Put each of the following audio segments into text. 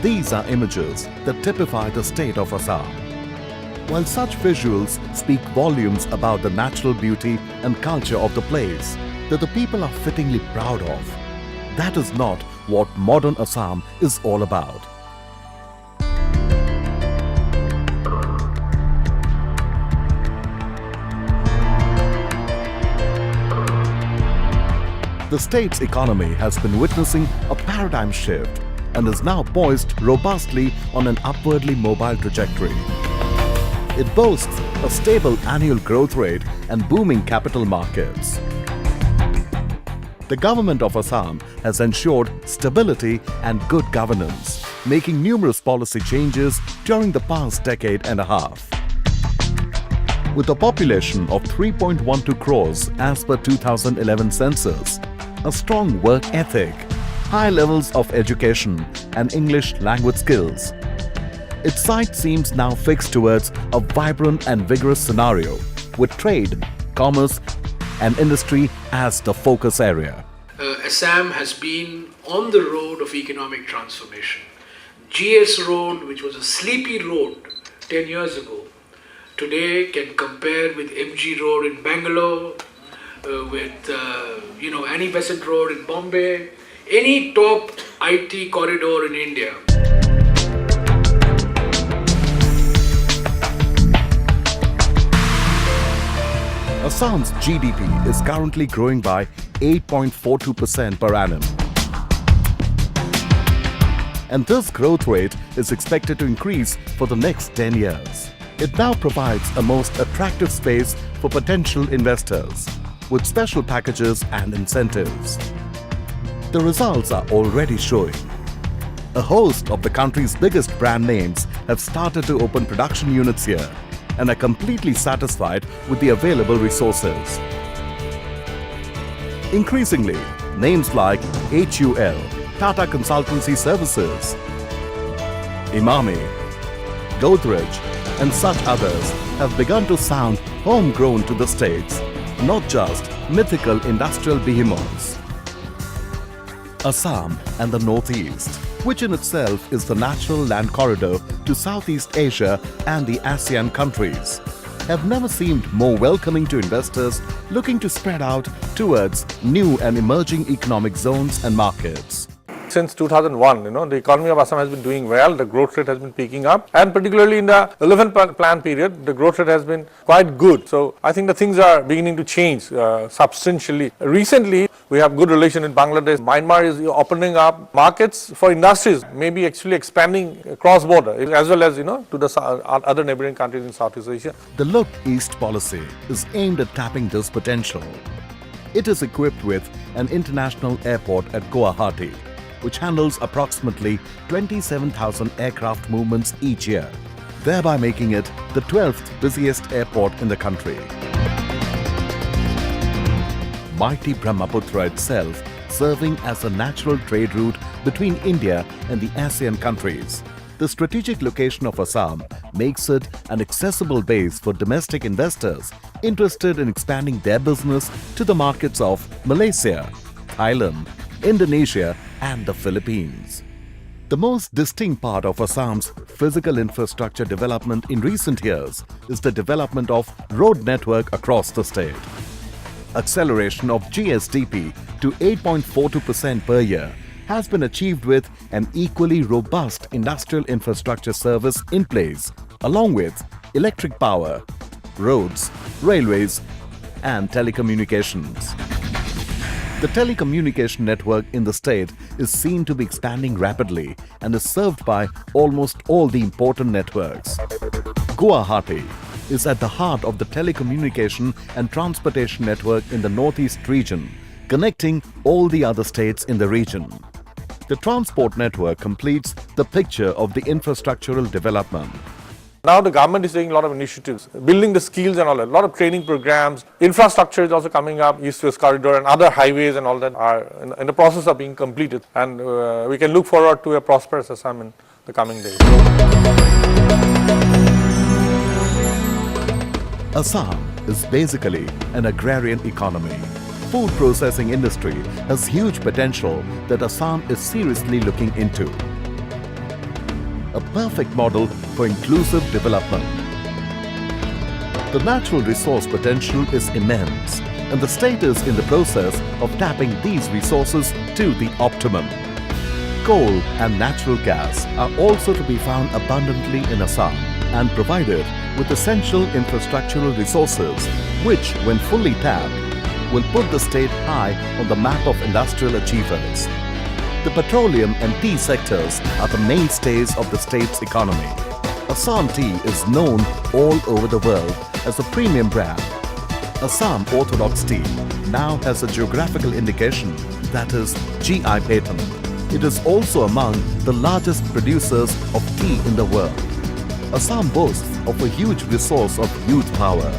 These are images that typify the state of Assam. While such visuals speak volumes about the natural beauty and culture of the place that the people are fittingly proud of, that is not what modern Assam is all about. The state's economy has been witnessing a paradigm shift and is now poised robustly on an upwardly mobile trajectory. It boasts a stable annual growth rate and booming capital markets. The government of Assam has ensured stability and good governance, making numerous policy changes during the past decade and a half. With a population of 3.12 crores as per 2011 census, a strong work ethic, high levels of education and English language skills, its sight seems now fixed towards a vibrant and vigorous scenario with trade, commerce and industry as the focus area. Assam has been on the road of economic transformation. GS Road, which was a sleepy road 10 years ago, today can compare with MG Road in Bangalore, with Annie Besant Road in Bombay, any top IT corridor in India. Assam's GDP is currently growing by 8.42% per annum. And this growth rate is expected to increase for the next 10 years. It now provides a most attractive space for potential investors, with special packages and incentives. The results are already showing. A host of the country's biggest brand names have started to open production units here and are completely satisfied with the available resources. Increasingly, names like HUL, Tata Consultancy Services, Imami, Godrej and such others have begun to sound homegrown to the states, not just mythical industrial behemoths. Assam and the Northeast, which in itself is the natural land corridor to Southeast Asia and the ASEAN countries, have never seemed more welcoming to investors looking to spread out towards new and emerging economic zones and markets. Since 2001, the economy of Assam has been doing well, the growth rate has been picking up, and particularly in the 11th plan period, the growth rate has been quite good. So I think the things are beginning to change substantially. Recently, we have good relation in Bangladesh. Myanmar is opening up markets for industries, maybe actually expanding cross-border, as well as, to the other neighboring countries in Southeast Asia. The Look East policy is aimed at tapping this potential. It is equipped with an international airport at Guwahati, which handles approximately 27,000 aircraft movements each year, thereby making it the 12th busiest airport in the country. Mighty Brahmaputra itself serving as a natural trade route between India and the ASEAN countries. The strategic location of Assam makes it an accessible base for domestic investors interested in expanding their business to the markets of Malaysia, Thailand, Indonesia and the Philippines. The most distinct part of Assam's physical infrastructure development in recent years is the development of road network across the state. Acceleration of GSDP to 8.42% per year has been achieved with an equally robust industrial infrastructure service in place, along with electric power, roads, railways and telecommunications. The telecommunication network in the state is seen to be expanding rapidly and is served by almost all the important networks. Guwahati is at the heart of the telecommunication and transportation network in the Northeast region, connecting all the other states in the region. The transport network completes the picture of the infrastructural development. Now the government is taking a lot of initiatives, building the skills and all that. A lot of training programs. Infrastructure is also coming up, East-West Corridor and other highways and all that are in the process of being completed. And we can look forward to a prosperous Assam in the coming days. Assam is basically an agrarian economy. Food processing industry has huge potential that Assam is seriously looking into. a perfect model for inclusive development. The natural resource potential is immense, and the state is in the process of tapping these resources to the optimum. Coal and natural gas are also to be found abundantly in Assam and provided with essential infrastructural resources which, when fully tapped, will put the state high on the map of industrial achievers. The petroleum and tea sectors are the mainstays of the state's economy. Assam tea is known all over the world as a premium brand. Assam Orthodox tea now has a geographical indication, that is GI patent. It is also among the largest producers of tea in the world. Assam boasts of a huge resource of youth power.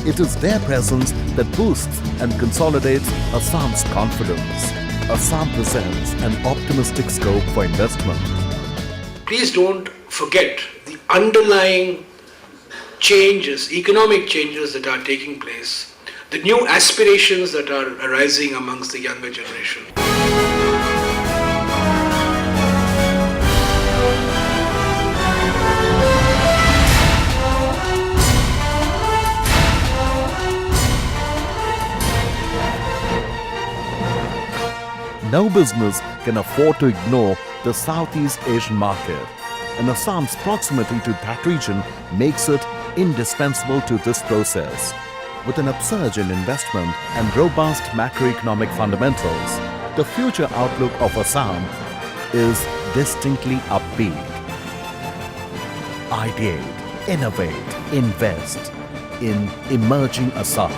It is their presence that boosts and consolidates Assam's confidence. Assam presents an optimistic scope for investment. Please don't forget the underlying changes, economic changes that are taking place, the new aspirations that are arising amongst the younger generation. No business can afford to ignore the Southeast Asian market, and Assam's proximity to that region makes it indispensable to this process. With an upsurge in investment and robust macroeconomic fundamentals, the future outlook of Assam is distinctly upbeat. Ideate, innovate, invest in emerging Assam.